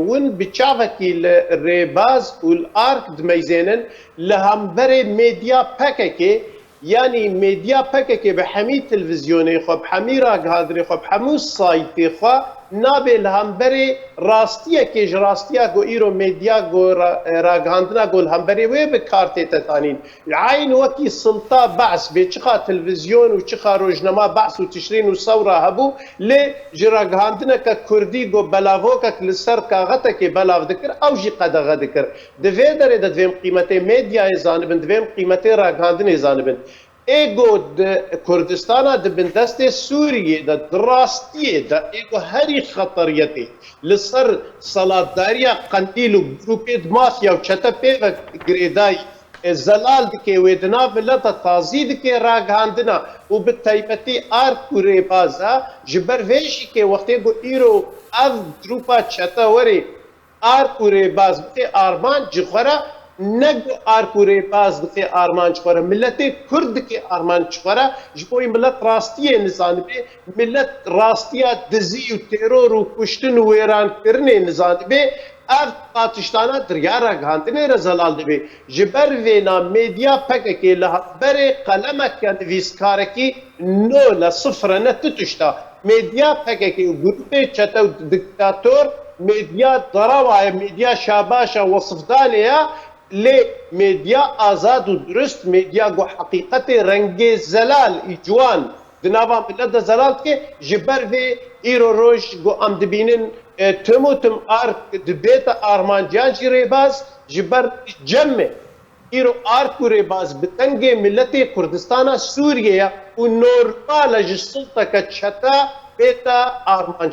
ون بچاوکی ریباز و الارک دمیزنن لهمبر میدیا پککی یعنی میدیا پککی به همی تلویزیونی خب همی راگهادری خب همو سایتی خب نابه لهمبر راستیه کش راستیه گو ایرو میدیا گو راگهاندنا گو لهمبری وی به کارتی تتانین عین وکی سلطه بعث به چخا تلویزیون و چخا روجنما بعث و تشرین و صوره هبو لی جراگهاندنا که کردی گو بلاوکه لسر کاغته که بلاو دکر او جی قدغه دکر دوی داره دویم قیمت میدیا زانبند دویم قیمت راگهاندن زانبند ایگو کردستان دبن دست سوریه دا دراستیه دا ایگو هری خطریتی لسر سالاتداریا قندیل و گروپید مافیا و چطپی و گریدای زلال دکه ویدنا ملتا تازی دکه راگهاندنا و به تایبتی آرک و ریبازا جبر ویشی که وقتی گو ایرو او گروپا چطوری آرک و ریباز بخی آرمان جخورا نگو آرکوری باز دکی آرمان چخوره ملت کرد که آرمان چخوره جبوی ملت راستیه نزانه بی ملت راستیه دزی و تیرور و کشتن و ویران کرنه نزانه بی اف قاتشتانا دریا راگهاندنه رزالال دبی جبر وینا میدیا پککی لحبر قلمک نویسکارکی نو لصفر نتتشتا میدیا پککی گروپی چطو دکتاتور میدیا دراوه میدیا شاباشا وصفدانیه لی میدیا آزاد و درست میدیا گو حقیقت رنگ زلال ایجوان دنابا ملت زلال که جبر وی ایرو روش گو ام دبینن تمو تم آرک دبیت آرمان جان جی ریباز جبر جمع ایرو آرک و ریباز بتنگ ملت کردستان سوریه و نورمال جسلطه که چطا بیتا آرمان